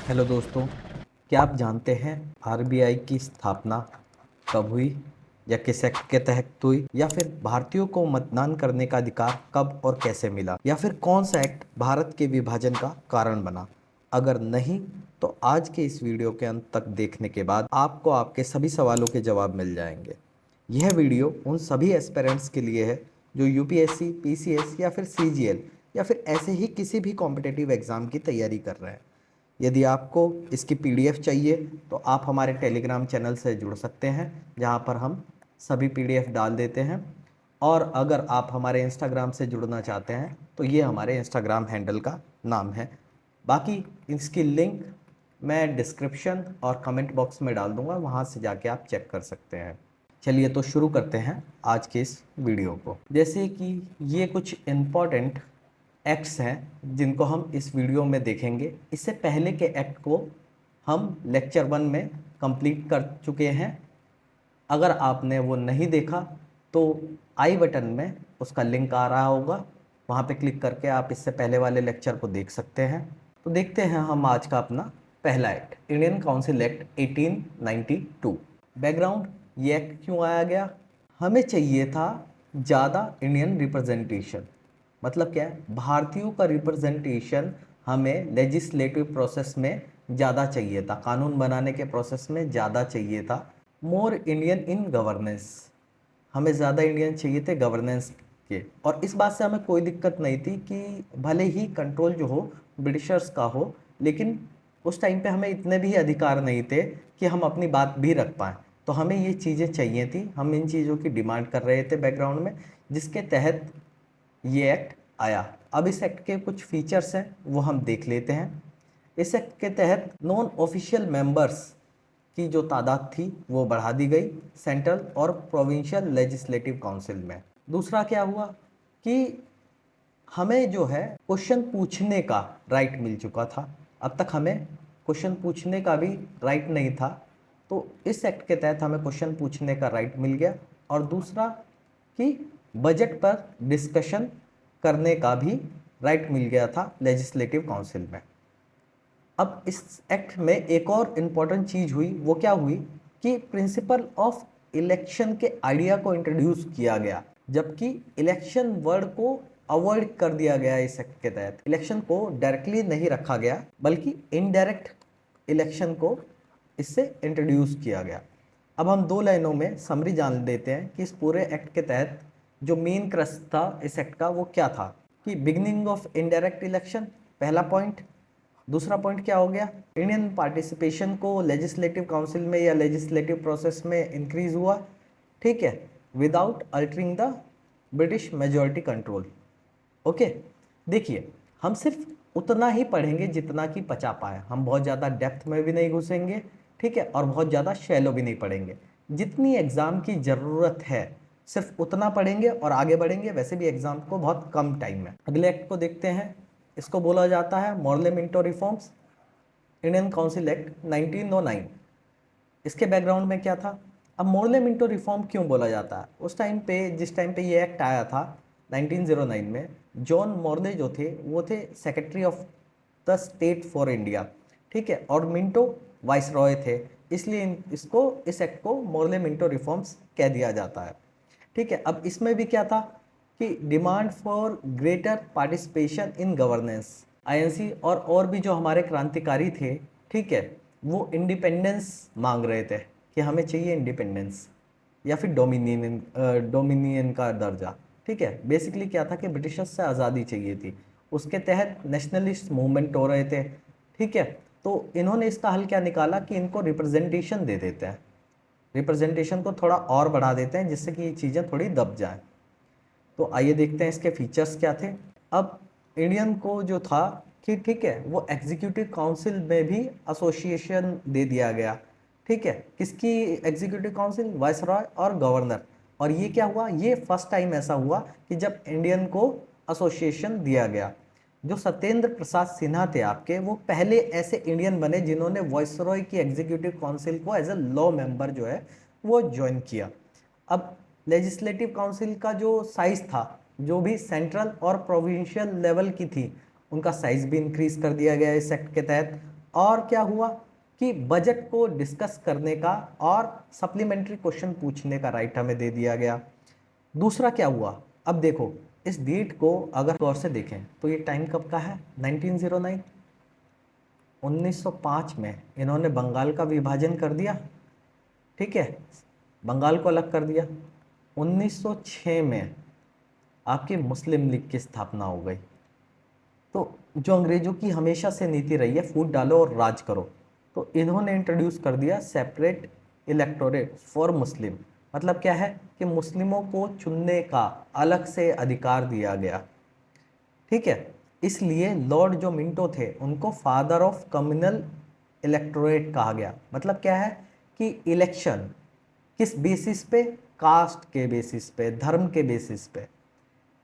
Hello दोस्तों, क्या आप जानते हैं आरबीआई की स्थापना कब हुई या किस एक्ट के तहत हुई, या फिर भारतीयों को मतदान करने का अधिकार कब और कैसे मिला, या फिर कौन सा एक्ट भारत के विभाजन का कारण बना? अगर नहीं तो आज के इस वीडियो के अंत तक देखने के बाद आपको आपके सभी सवालों के जवाब मिल जाएंगे। यह वीडियो उन सभी एस्पिरेंट्स के लिए है जो यूपीएससी, पीसीएस या फिर सीजीएल या फिर ऐसे ही किसी भी कॉम्पिटिटिव एग्जाम की तैयारी कर रहे हैं। यदि आपको इसकी पीडीएफ चाहिए तो आप हमारे टेलीग्राम चैनल से जुड़ सकते हैं, जहां पर हम सभी पीडीएफ डाल देते हैं। और अगर आप हमारे इंस्टाग्राम से जुड़ना चाहते हैं तो ये हमारे इंस्टाग्राम हैंडल का नाम है। बाकी इसकी लिंक मैं डिस्क्रिप्शन और कमेंट बॉक्स में डाल दूंगा, वहां से जाके आप चेक कर सकते हैं। चलिए तो शुरू करते हैं आज के इस वीडियो को। जैसे कि ये कुछ इम्पोर्टेंट एक्ट्स हैं जिनको हम इस वीडियो में देखेंगे। इससे पहले के एक्ट को हम लेक्चर 1 में कंप्लीट कर चुके हैं। अगर आपने वो नहीं देखा तो आई बटन में उसका लिंक आ रहा होगा, वहाँ पे क्लिक करके आप इससे पहले वाले लेक्चर को देख सकते हैं। तो देखते हैं हम आज का अपना पहला act, Indian council act 1892। Background, ये एक्ट क्यों आया गया? हमें चाहिए था ज़्यादा इंडियन रिप्रेजेंटेशन। मतलब क्या है, भारतीयों का रिप्रेजेंटेशन हमें लेजिस्लेटिव प्रोसेस में ज़्यादा चाहिए था, कानून बनाने के प्रोसेस में ज़्यादा चाहिए था। मोर इंडियन इन गवर्नेंस, हमें ज़्यादा इंडियन चाहिए थे गवर्नेंस के। और इस बात से हमें कोई दिक्कत नहीं थी कि भले ही कंट्रोल जो हो ब्रिटिशर्स का हो, लेकिन उस टाइम पे हमें इतने भी अधिकार नहीं थे कि हम अपनी बात भी रख पाएँ। तो हमें ये चीज़ें चाहिए थी, हम इन चीज़ों की डिमांड कर रहे थे बैकग्राउंड में, जिसके तहत ये एक्ट आया। अब इस एक्ट के कुछ फीचर्स हैं वो हम देख लेते हैं। इस एक्ट के तहत नॉन ऑफिशियल मेंबर्स की जो तादाद थी वो बढ़ा दी गई सेंट्रल और प्रोविंशियल लेजिस्लेटिव काउंसिल में। दूसरा क्या हुआ कि हमें जो है क्वेश्चन पूछने का राइट मिल चुका था। अब तक हमें क्वेश्चन पूछने का भी राइट नहीं था, तो इस एक्ट के तहत हमें क्वेश्चन पूछने का राइट मिल गया। और दूसरा कि बजट पर डिस्कशन करने का भी राइट मिल गया था लेजिस्लेटिव काउंसिल में। अब इस एक्ट में एक और इम्पॉर्टेंट चीज़ हुई, वो क्या हुई कि प्रिंसिपल ऑफ इलेक्शन के आइडिया को इंट्रोड्यूस किया गया, जबकि इलेक्शन वर्ड को अवॉइड कर दिया गया। इस एक्ट के तहत इलेक्शन को डायरेक्टली नहीं रखा गया, बल्कि इनडायरेक्ट इलेक्शन को इससे इंट्रोड्यूस किया गया। अब हम दो लाइनों में समरी जान देते हैं कि इस पूरे एक्ट के तहत जो मेन क्रक्स था इस एक्ट का वो क्या था। कि बिगिनिंग ऑफ इनडायरेक्ट इलेक्शन, पहला पॉइंट। दूसरा पॉइंट क्या हो गया, इंडियन पार्टिसिपेशन को लेजिस्लेटिव काउंसिल में या लेजिस्लेटिव प्रोसेस में इंक्रीज हुआ, ठीक है, without altering the British majority control. Okay, देखिए हम सिर्फ उतना ही पढ़ेंगे जितना कि पचा पाए, हम बहुत ज़्यादा डेप्थ में भी नहीं घुसेंगे, ठीक है, और बहुत ज़्यादा शैलो भी नहीं पढ़ेंगे। जितनी एग्ज़ाम की ज़रूरत है सिर्फ उतना पढ़ेंगे और आगे बढ़ेंगे। वैसे भी एग्ज़ाम को बहुत कम टाइम में। अगले एक्ट को देखते हैं, इसको बोला जाता है Morley Minto reforms, Indian council act 1909। इसके बैकग्राउंड में क्या था? अब मोर्ले मिंटो रिफॉर्म क्यों बोला जाता है? उस टाइम पे, जिस टाइम पे ये एक्ट आया था 1909 में, जॉन मोर्ले जो थे वो थे secretary of the state for India, ठीक है, और मिंटो वाइस रॉय थे। इसलिए इसको, इस एक्ट को मोर्ले मिंटो रिफॉर्म्स कह दिया जाता है, ठीक है। अब इसमें भी क्या था कि demand for greater participation in governance, INC और भी जो हमारे क्रांतिकारी थे, ठीक है, वो इंडिपेंडेंस मांग रहे थे कि हमें चाहिए इंडिपेंडेंस या फिर डोमिनियन का दर्जा, ठीक है। बेसिकली क्या था कि ब्रिटिशर्स से आज़ादी चाहिए थी, उसके तहत नेशनलिस्ट मूवमेंट हो रहे थे, ठीक है। तो इन्होंने इसका हल क्या निकाला कि इनको रिप्रेजेंटेशन दे देते हैं, रिप्रेजेंटेशन को थोड़ा और बढ़ा देते हैं जिससे कि ये चीज़ें थोड़ी दब जाएं। तो आइए देखते हैं इसके फीचर्स क्या थे। अब इंडियन को जो था कि ठीक है, वो एग्जीक्यूटिव काउंसिल में भी एसोसिएशन दे दिया गया, ठीक है। किसकी एग्जीक्यूटिव काउंसिल? वाइसरॉय और गवर्नर। और ये क्या हुआ, ये फर्स्ट टाइम ऐसा हुआ कि जब इंडियन को एसोसिएशन दिया गया। जो सत्येंद्र प्रसाद सिन्हा थे आपके, वो पहले ऐसे इंडियन बने जिन्होंने वाइसरॉय की एग्जीक्यूटिव काउंसिल को एज ए लॉ मेंबर जो है वो ज्वाइन किया। अब लेजिस्लेटिव काउंसिल का जो साइज था, जो भी सेंट्रल और प्रोविंशियल लेवल की थी, उनका साइज भी इंक्रीज कर दिया गया इस एक्ट के तहत। और क्या हुआ कि बजट को डिस्कस करने का और सप्लीमेंट्री क्वेश्चन पूछने का राइट हमें दे दिया गया। दूसरा क्या हुआ, अब देखो इस डेट को अगर गौर से देखें तो ये टाइम कब का है, 1909, 1905 में इन्होंने बंगाल का विभाजन कर दिया, ठीक है, बंगाल को अलग कर दिया। 1906 में आपकी मुस्लिम लीग की स्थापना हो गई। तो जो अंग्रेजों की हमेशा से नीति रही है फूट डालो और राज करो, तो इन्होंने इंट्रोड्यूस कर दिया सेपरेट इलेक्टोरेट फॉर मुस्लिम। मतलब क्या है कि मुस्लिमों को चुनने का अलग से अधिकार दिया गया, ठीक है। इसलिए लॉर्ड जो मिंटो थे उनको फादर ऑफ कम्युनल इलेक्टोरेट कहा गया। मतलब क्या है कि इलेक्शन किस बेसिस पे, कास्ट के बेसिस पे, धर्म के बेसिस पे,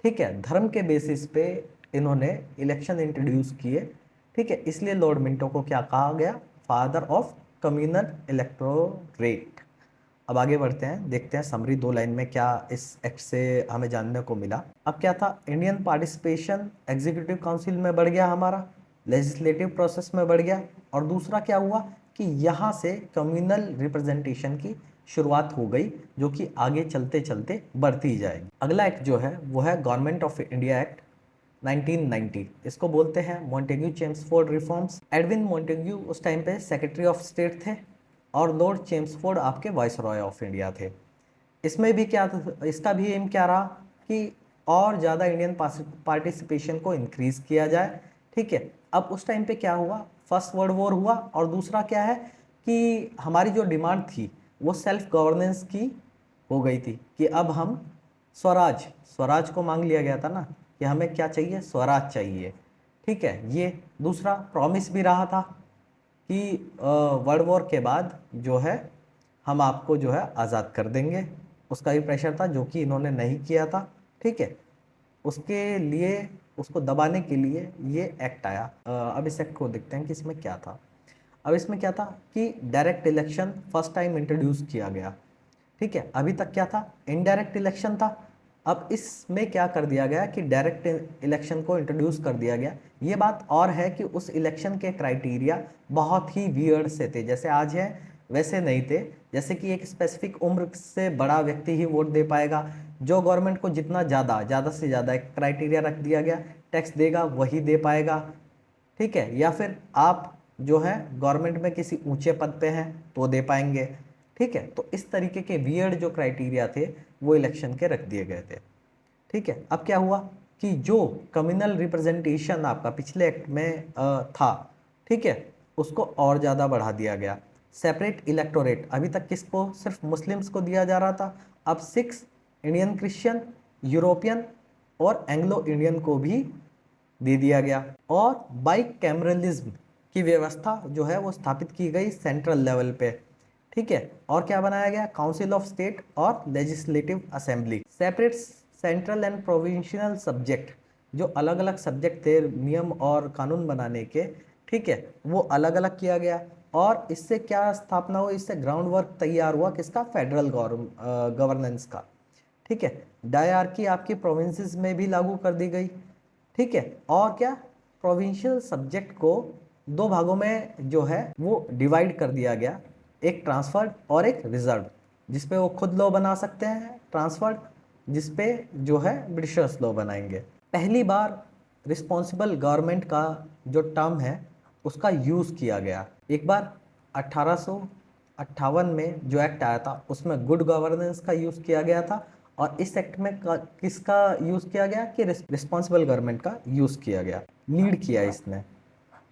ठीक है, धर्म के बेसिस पे इन्होंने इलेक्शन इंट्रोड्यूस किए, ठीक है। इसलिए लॉर्ड मिंटो को क्या कहा गया, फादर ऑफ कम्युनल इलेक्टोरेट। अब आगे बढ़ते हैं, देखते हैं समरी 2 लाइन में क्या इस एक्ट से हमें जानने को मिला। अब क्या था, इंडियन पार्टिसिपेशन एग्जीक्यूटिव काउंसिल में बढ़ गया हमारा, लेजिस्लेटिव प्रोसेस में बढ़ गया, और दूसरा क्या हुआ कि यहाँ से कम्युनल रिप्रेजेंटेशन की शुरुआत हो गई, जो कि आगे चलते चलते बढ़ती जाएगी। अगला एक्ट जो है वो है गवर्नमेंट ऑफ इंडिया एक्ट 1990। इसको बोलते हैं Montagu Chelmsford reforms. Edwin Montagu उस टाइम पे सेक्रेटरी ऑफ स्टेट थे और लॉर्ड चेम्सफोर्ड आपके वाइसरॉय ऑफ इंडिया थे। इसमें भी क्या, इसका भी एम क्या रहा कि और ज़्यादा इंडियन पार्टिसिपेशन को इंक्रीज किया जाए, ठीक है। अब उस टाइम पे क्या हुआ, फर्स्ट वर्ल्ड वॉर हुआ, और दूसरा क्या है कि हमारी जो डिमांड थी वो सेल्फ गवर्नेंस की हो गई थी कि अब हम स्वराज, स्वराज को मांग लिया गया था ना कि हमें क्या चाहिए, स्वराज चाहिए, ठीक है। ये दूसरा प्रॉमिस भी रहा था कि वर्ल्ड वॉर के बाद जो है हम आपको जो है आज़ाद कर देंगे, उसका भी प्रेशर था जो कि इन्होंने नहीं किया था, ठीक है। उसके लिए, उसको दबाने के लिए ये एक्ट आया। अब इस एक्ट को देखते हैं कि इसमें क्या था। अब इसमें क्या था कि direct election first time introduce किया गया, ठीक है। अभी तक क्या था, इनडायरेक्ट इलेक्शन था। अब इसमें क्या कर दिया गया कि डायरेक्ट इलेक्शन को इंट्रोड्यूस कर दिया गया। ये बात और है कि उस इलेक्शन के क्राइटेरिया बहुत ही वियर्ड से थे, जैसे आज है वैसे नहीं थे। जैसे कि एक स्पेसिफिक उम्र से बड़ा व्यक्ति ही वोट दे पाएगा, जो गवर्नमेंट को जितना ज़्यादा से ज़्यादा एक क्राइटेरिया रख दिया गया, टैक्स देगा वही दे पाएगा, ठीक है। या फिर आप जो है गवर्नमेंट में किसी ऊंचे पद पे हैं तो दे पाएंगे, ठीक है। तो इस तरीके के वियर्ड जो क्राइटेरिया थे वो इलेक्शन के रख दिए गए थे, ठीक है। अब क्या हुआ कि जो कम्युनल रिप्रेजेंटेशन आपका पिछले एक्ट में था, ठीक है, उसको और ज़्यादा बढ़ा दिया गया। सेपरेट इलेक्टोरेट अभी तक किसको, सिर्फ मुस्लिम्स को दिया जा रहा था, अब सिक्स इंडियन क्रिश्चियन, यूरोपियन और एंग्लो इंडियन को भी दे दिया गया। और बाई कैमरलिज्म की व्यवस्था जो है वो स्थापित की गई सेंट्रल लेवल पे, ठीक है। और क्या बनाया गया, काउंसिल ऑफ स्टेट और legislative assembly. Separate central and provincial subject, जो अलग अलग सब्जेक्ट थे नियम और कानून बनाने के, ठीक है, वो अलग अलग किया गया। और इससे क्या स्थापना हुई, इससे ग्राउंड वर्क तैयार हुआ किसका, फेडरल गवर्नेंस का, ठीक है। डायरकी आपकी प्रोविंसेस में भी लागू कर दी गई, ठीक है। और क्या, प्रोविंशियल सब्जेक्ट को 2 भागों में जो है वो डिवाइड कर दिया गया, एक ट्रांसफर्ड और एक रिजर्व, जिसपे वो खुद लॉ बना सकते हैं, ट्रांसफर्ड जिसपे जो है ब्रिटिशर्स लॉ बनाएंगे। पहली बार रिस्पॉन्सिबल गवर्नमेंट का जो टर्म है उसका यूज़ किया गया। एक बार 1858 में जो एक्ट आया था उसमें गुड गवर्नेंस का यूज़ किया गया था, और इस एक्ट में किसका यूज़ किया गया कि रिस्पॉन्सिबल गवर्नमेंट का यूज़ किया गया, लीड किया इसने।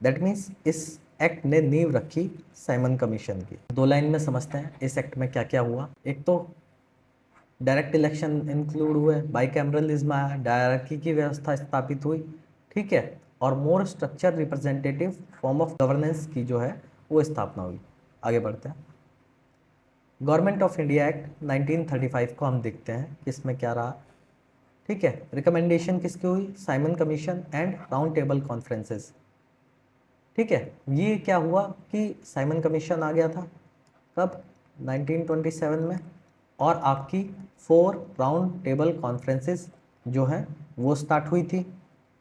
दैट मीन्स इस एक्ट ने नींव रखी साइमन कमीशन की। 2 लाइन में समझते हैं इस एक्ट में क्या क्या हुआ। एक तो डायरेक्ट इलेक्शन इंक्लूड हुए, बाइकैमरलिज्म आया, डायरकी की व्यवस्था स्थापित हुई, ठीक है। और more structure representative form of governance की जो है वो स्थापना हुई। आगे बढ़ते हैं, गवर्नमेंट ऑफ इंडिया एक्ट 1935 को हम देखते हैं कि इसमें क्या रहा, ठीक है। रिकमेंडेशन किसकी हुई, Simon commission and round table conferences, ठीक है। ये क्या हुआ कि साइमन कमीशन आ गया था कब, 1927 में, और आपकी 4 राउंड टेबल कॉन्फ्रेंसेस जो हैं वो स्टार्ट हुई थी,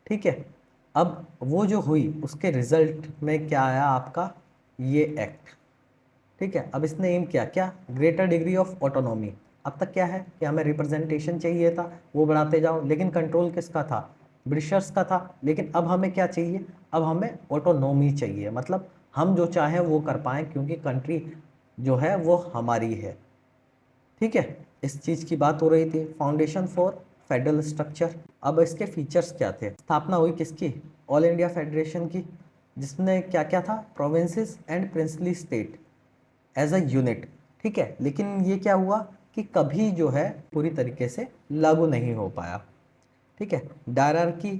ठीक है। अब वो जो हुई उसके रिजल्ट में क्या आया आपका ये एक्ट, ठीक है। अब इसने एम किया क्या, ग्रेटर डिग्री ऑफ ऑटोनॉमी। अब तक क्या है कि हमें रिप्रेजेंटेशन चाहिए था, वो बढ़ाते जाओ, लेकिन कंट्रोल किसका था, ब्रिटिशर्स का था। लेकिन अब हमें क्या चाहिए, अब हमें ऑटोनॉमी चाहिए, मतलब हम जो चाहें वो कर पाएँ, क्योंकि कंट्री जो है वो हमारी है, ठीक है। इस चीज़ की बात हो रही थी, फाउंडेशन फॉर फेडरल स्ट्रक्चर। अब इसके फीचर्स क्या थे, स्थापना हुई किसकी, ऑल इंडिया फेडरेशन की, जिसमें क्या क्या था, provinces and princely state as a unit, ठीक है। लेकिन ये क्या हुआ कि कभी जो है पूरी तरीके से लागू नहीं हो पाया, ठीक है। डायरार्की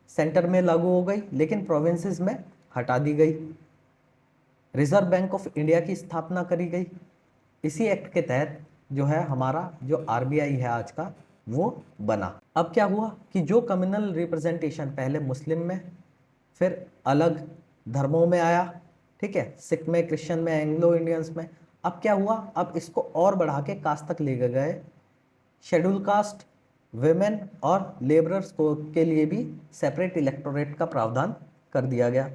सेंटर में लागू हो गई, लेकिन प्रोविंसेस में हटा दी गई। रिजर्व बैंक ऑफ इंडिया की स्थापना करी गई। इसी एक्ट के तहत जो है हमारा जो आरबीआई है आज का वो बना। अब क्या हुआ कि जो कम्युनल रिप्रेजेंटेशन पहले मुस्लिम में, फिर अलग धर्मों में आया, ठीक है, सिख में, क्रिश्चियन में, एंग्लो इंडियंस में। अब क्या हुआ, अब इसको और बढ़ा के कास्ट तक ले गए। शेड्यूल कास्ट, वेमेन और लेबरर्स को के लिए भी सेपरेट इलेक्टोरेट का प्रावधान कर दिया गया।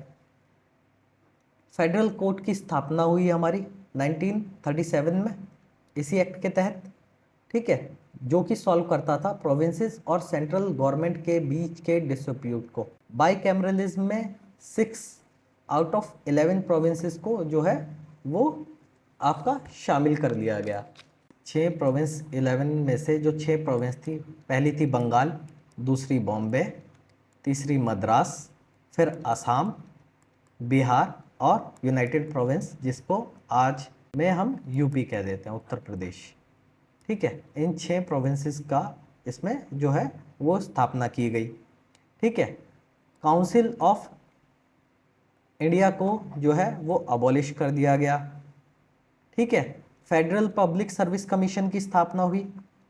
फेडरल कोर्ट की स्थापना हुई हमारी 1937 में इसी एक्ट के तहत, ठीक है, जो कि सॉल्व करता था प्रोविंसेस और सेंट्रल गवर्नमेंट के बीच के डिस्प्यूट को। बाईकैमरलिज्म में 6 आउट ऑफ 11 प्रोविंसेस को जो है वो आपका शामिल कर लिया गया। 6 प्रोविंस 11 में से जो 6 प्रोविंस थी, पहली थी बंगाल, दूसरी बॉम्बे, तीसरी मद्रास, फिर असम, बिहार और यूनाइटेड प्रोविंस, जिसको आज में हम यूपी कह देते हैं, उत्तर प्रदेश, ठीक है। इन 6 प्रोविंसेस का इसमें जो है वो स्थापना की गई, ठीक है। काउंसिल ऑफ इंडिया को जो है वो अबॉलिश कर दिया गया, ठीक है। फेडरल पब्लिक सर्विस कमीशन की स्थापना हुई,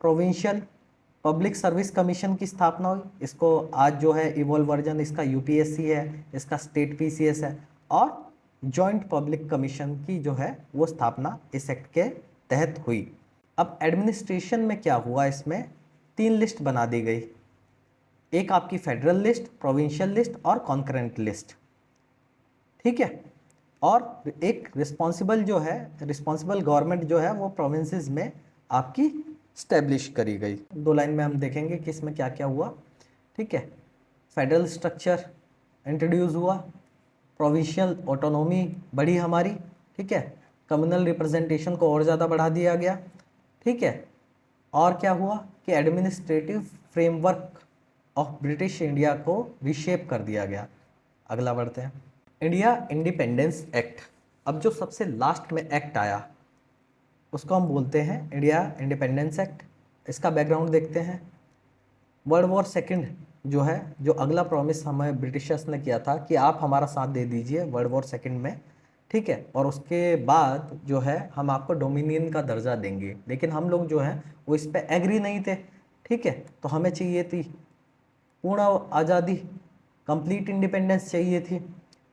प्रोविंशियल पब्लिक सर्विस कमीशन की स्थापना हुई। इसको आज जो है इवॉल्व वर्जन इसका यूपीएससी है, इसका स्टेट पीसीएस है। और जॉइंट पब्लिक कमीशन की जो है वो स्थापना इस एक्ट के तहत हुई। अब एडमिनिस्ट्रेशन में क्या हुआ, इसमें 3 लिस्ट बना दी गई, एक आपकी फेडरल लिस्ट, प्रोविंशियल लिस्ट और कॉन्करेंट लिस्ट, ठीक है। और एक रिस्पॉन्सिबल जो है, रिस्पॉन्सिबल गवर्नमेंट जो है वो प्रोविंसेस में आपकी स्टैब्लिश करी गई। 2 लाइन में हम देखेंगे कि इसमें क्या क्या हुआ, ठीक है। फेडरल स्ट्रक्चर इंट्रोड्यूस हुआ, प्रोविंशियल ऑटोनॉमी बढ़ी हमारी, ठीक है। कम्युनल रिप्रेजेंटेशन को और ज़्यादा बढ़ा दिया गया, ठीक है। और क्या हुआ कि administrative framework of British India को रिशेप कर दिया गया। अगला बढ़ते हैं, इंडिया इंडिपेंडेंस एक्ट। अब जो सबसे लास्ट में एक्ट आया उसको हम बोलते हैं इंडिया इंडिपेंडेंस एक्ट। इसका बैकग्राउंड देखते हैं। वर्ल्ड वॉर सेकंड जो है, जो अगला प्रॉमिस हमें ब्रिटिशर्स ने किया था कि आप हमारा साथ दे दीजिए वर्ल्ड वॉर सेकंड में, ठीक है, और उसके बाद जो है हम आपको डोमिनियन का दर्जा देंगे। लेकिन हम लोग जो हैं वो इस पर एग्री नहीं थे, ठीक है। तो हमें चाहिए थी पूर्ण आज़ादी, कंप्लीट इंडिपेंडेंस चाहिए थी,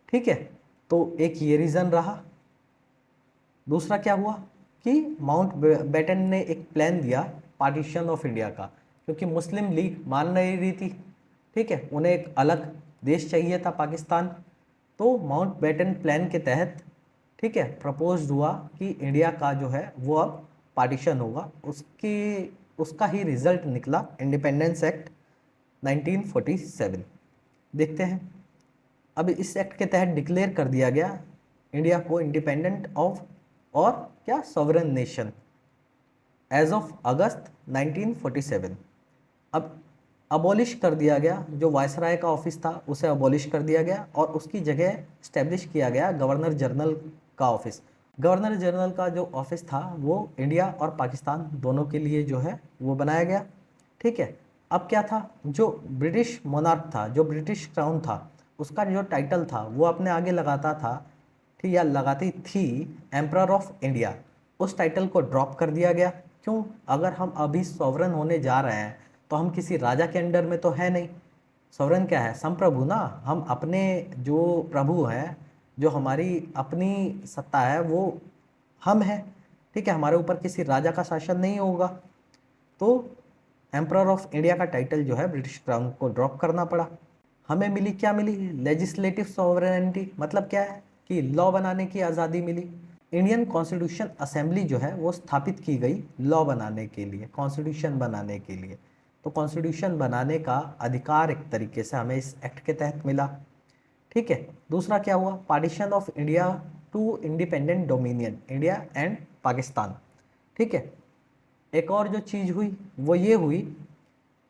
ठीक है। तो एक ये रीज़न रहा। दूसरा क्या हुआ कि माउंट बेटन ने एक प्लान दिया पार्टीशन ऑफ इंडिया का, क्योंकि मुस्लिम लीग मान नहीं रही थी, ठीक है, उन्हें एक अलग देश चाहिए था पाकिस्तान। तो माउंट बेटन प्लान के तहत, ठीक है, प्रपोज हुआ कि इंडिया का जो है वो अब पार्टीशन होगा। उसका ही रिजल्ट निकला इंडिपेंडेंस एक्ट 1947। देखते हैं। अब इस एक्ट के तहत डिक्लेयर कर दिया गया इंडिया को इंडिपेंडेंट ऑफ और क्या sovereign nation as of August 1947। अब अबॉलिश कर दिया गया, जो वायसराय का ऑफिस था उसे अबॉलिश कर दिया गया और उसकी जगह स्टैब्लिश किया गया गवर्नर जनरल का ऑफिस। गवर्नर जनरल का जो ऑफिस था वो इंडिया और पाकिस्तान दोनों के लिए जो है वो बनाया गया, ठीक है। अब क्या था, जो ब्रिटिश मोनार्क था, जो ब्रिटिश क्राउन था, उसका जो टाइटल था वो अपने आगे लगाता था, ठीक, या लगाती थी एम्परर ऑफ इंडिया। उस टाइटल को ड्रॉप कर दिया गया। क्यों, अगर हम अभी सॉवरन होने जा रहे हैं तो हम किसी राजा के अंडर में तो है नहीं। सॉवरन क्या है, संप्रभु ना, हम अपने जो प्रभु हैं, जो हमारी अपनी सत्ता है वो हम हैं, ठीक है। हमारे ऊपर किसी राजा का शासन नहीं होगा। तो एम्परर ऑफ इंडिया का टाइटल जो है ब्रिटिश क्राउन को ड्रॉप करना पड़ा। हमें मिली, क्या मिली, लेजिस्लेटिव सॉवरेनिटी, मतलब क्या है कि लॉ बनाने की आज़ादी मिली। इंडियन कॉन्स्टिट्यूशन असेंबली जो है वो स्थापित की गई लॉ बनाने के लिए, कॉन्स्टिट्यूशन बनाने के लिए। तो कॉन्स्टिट्यूशन बनाने का अधिकार एक तरीके से हमें इस एक्ट के तहत मिला। ठीक है। दूसरा क्या हुआ, partition of India to independent dominion, India and Pakistan. ठीक है। एक और जो चीज़ हुई वो ये हुई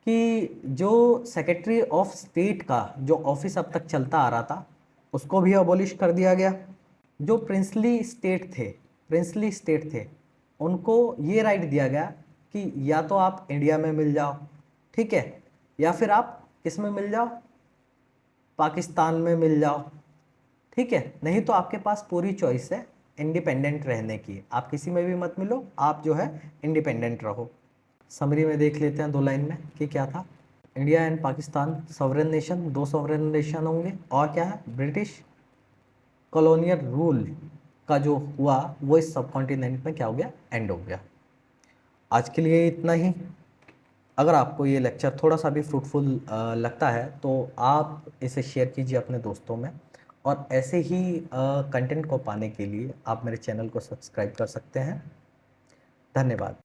कि जो सेक्रेटरी ऑफ स्टेट का जो ऑफिस अब तक चलता आ रहा था उसको भी अबॉलिश कर दिया गया। जो प्रिंसली स्टेट थे उनको ये राइट दिया गया कि या तो आप इंडिया में मिल जाओ, ठीक है, या फिर आप किस में मिल जाओ, पाकिस्तान में मिल जाओ, ठीक है, नहीं तो आपके पास पूरी चॉइस है इंडिपेंडेंट रहने की, आप किसी में भी मत मिलो, आप जो है इंडिपेंडेंट रहो। समरी में देख लेते हैं 2 लाइन में कि क्या था। India and Pakistan sovereign nation, 2 sovereign nation होंगे, और क्या है, ब्रिटिश कॉलोनियल रूल का जो हुआ वो इस सब कॉन्टिनेंट में क्या हो गया, एंड हो गया। आज के लिए इतना ही। अगर आपको ये लेक्चर थोड़ा सा भी फ्रूटफुल लगता है तो आप इसे शेयर कीजिए अपने दोस्तों में, और ऐसे ही कंटेंट को पाने के लिए आप मेरे चैनल को सब्सक्राइब कर सकते हैं। धन्यवाद।